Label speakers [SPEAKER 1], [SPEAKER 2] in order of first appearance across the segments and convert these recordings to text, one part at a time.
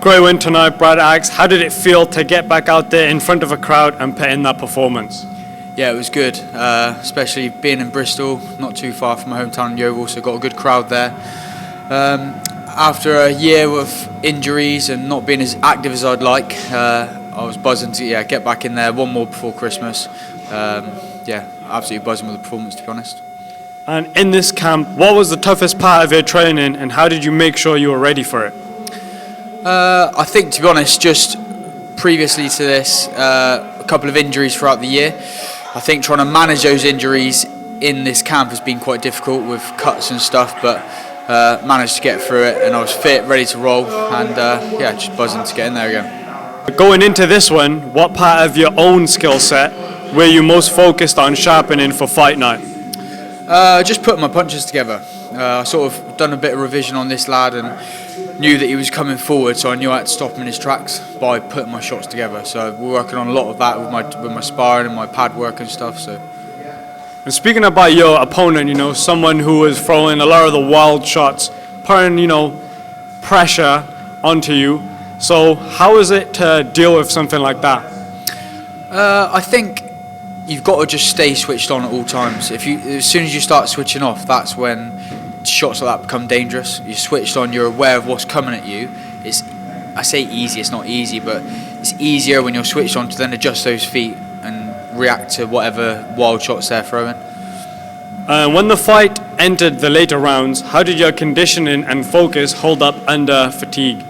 [SPEAKER 1] Great win tonight, Brad Axe. How did it feel to get back out there in front of a crowd and put in that performance?
[SPEAKER 2] Yeah, it was good, especially being in Bristol, not too far from my hometown, Yeovil, so got a good crowd there. After a year of injuries and not being as active as I'd like, I was buzzing to get back in there one more before Christmas. Absolutely buzzing with the performance, to be honest.
[SPEAKER 1] And in this camp, what was the toughest part of your training and how did you make sure you were ready for it?
[SPEAKER 2] I think, to be honest, just previously to this, a couple of injuries throughout the year. I think trying to manage those injuries in this camp has been quite difficult with cuts and stuff, but managed to get through it and I was fit, ready to roll, and just buzzing to get in there again.
[SPEAKER 1] Going into this one, what part of your own skill set were you most focused on sharpening for fight night?
[SPEAKER 2] Just putting my punches together. I sort of done a bit of revision on this lad and knew that he was coming forward, so I knew I had to stop him in his tracks by putting my shots together. So we're working on a lot of that with my sparring and my pad work and stuff. So.
[SPEAKER 1] And speaking about your opponent, someone who is throwing a lot of the wild shots, putting, pressure onto you. So how is it to deal with something like that?
[SPEAKER 2] I think you've got to just stay switched on at all times. As soon as you start switching off, that's when shots like that become dangerous. You're switched on, you're aware of what's coming at you. I say easy, it's not easy, but it's easier when you're switched on to then adjust those feet and react to whatever wild shots they're throwing.
[SPEAKER 1] When the fight entered the later rounds, how did your conditioning and focus hold up under fatigue?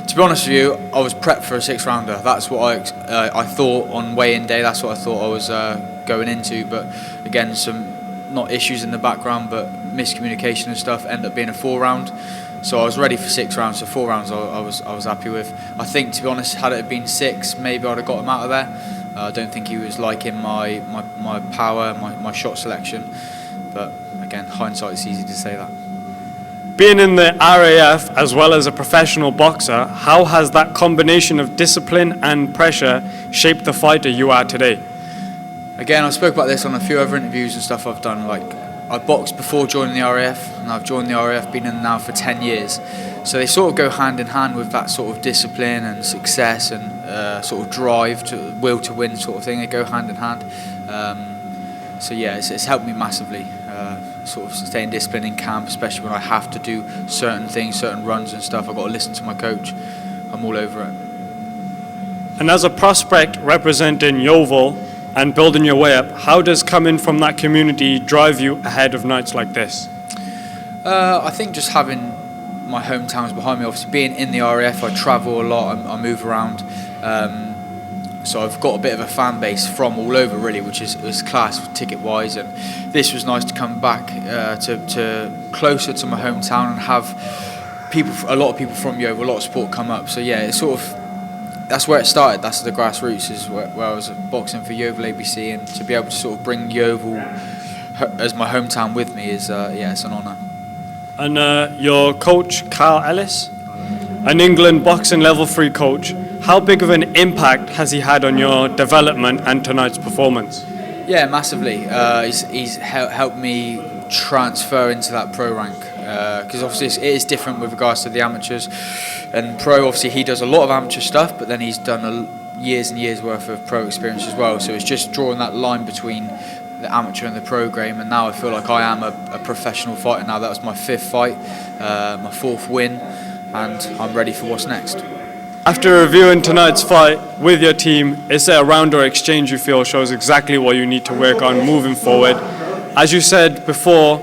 [SPEAKER 2] To be honest with you, I was prepped for a 6-rounder. That's what I thought on weigh-in day. That's what I thought I was going into. But again, some not issues in the background, but miscommunication and stuff. Ended up being a 4-round. So I was ready for 6 rounds. So 4 rounds, I was happy with. I think, to be honest, had it been 6, maybe I'd have got him out of there. I don't think he was liking my power, my shot selection. But again, hindsight, it's easy to say that.
[SPEAKER 1] Being in the RAF as well as a professional boxer, how has that combination of discipline and pressure shaped the fighter you are today?
[SPEAKER 2] Again, I spoke about this on a few other interviews and stuff I've done. Like, I boxed before joining the RAF, and I've joined the RAF, been in now for 10 years. So they sort of go hand in hand with that sort of discipline and success and sort of drive, to will to win sort of thing. They go hand in hand. It's helped me massively. Sort of staying disciplined in camp, especially when I have to do certain things, certain runs and stuff. I've got to listen to my coach. I'm all over it.
[SPEAKER 1] And as a prospect representing Yeovil and building your way up, how does coming from that community drive you ahead of nights like this?
[SPEAKER 2] I think just having my hometowns behind me, obviously being in the RAF, I travel a lot, I move around. So I've got a bit of a fan base from all over, really, which is class ticket-wise. And this was nice to come back to closer to my hometown and have a lot of people from Yeovil, a lot of support come up. So yeah, it's sort of, that's where it started. That's the grassroots, is where I was boxing for Yeovil ABC, and to be able to sort of bring Yeovil as my hometown with me is it's an honour.
[SPEAKER 1] And your coach, Carl Ellis, an England boxing level 3 coach, how big of an impact has he had on your development and tonight's performance?
[SPEAKER 2] Yeah, massively. He's helped me transfer into that pro rank, because obviously it is different with regards to the amateurs and pro. Obviously he does a lot of amateur stuff, but then he's done years and years worth of pro experience as well. So it's just drawing that line between the amateur and the pro game, and now I feel like I am a professional fighter now. That was my 5th fight, my 4th win, and I'm ready for what's next.
[SPEAKER 1] After reviewing tonight's fight with your team, is there a round or exchange you feel shows exactly what you need to work on moving forward? As you said before,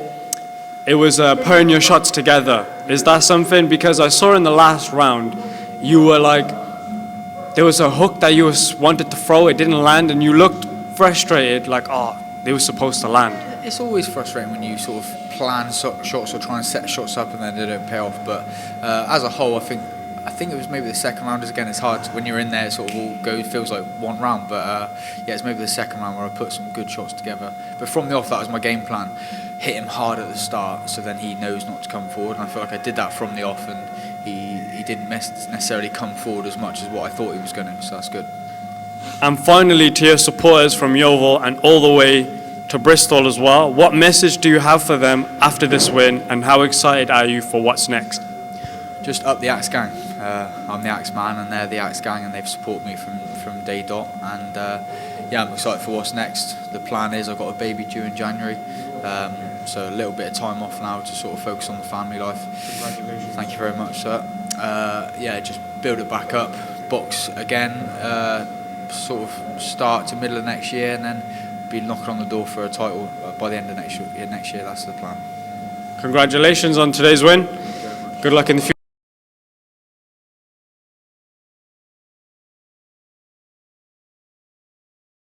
[SPEAKER 1] it was putting your shots together. Is that something, because I saw in the last round, you were like, there was a hook that you wanted to throw, it didn't land, and you looked frustrated, like, they were supposed to land.
[SPEAKER 2] It's always frustrating when you sort of plan shots or try and set shots up and then they don't pay off. But as a whole, I think it was maybe the second round. Again, it's hard when you're in there. It sort of all feels like one round. But it's maybe the second round where I put some good shots together. But from the off, that was my game plan. Hit him hard at the start, so then he knows not to come forward. And I feel like I did that from the off, and he didn't necessarily come forward as much as what I thought he was going to. So that's good.
[SPEAKER 1] And finally, to your supporters from Yeovil and all the way to Bristol as well, what message do you have for them after this win, and how excited are you for what's next?
[SPEAKER 2] Just up the Axe gang. I'm the Axe man and they're the Axe gang, and they've supported me from day dot. And yeah, I'm excited for what's next. The plan is I've got a baby due in January, so a little bit of time off now to sort of focus on the family life.
[SPEAKER 1] Congratulations.
[SPEAKER 2] Thank you very much, sir. Yeah, just build it back up, box again, sort of start to middle of next year, and then be knocking on the door for a title by the end of next year. That's the plan.
[SPEAKER 1] Congratulations on today's win. Good luck in the future.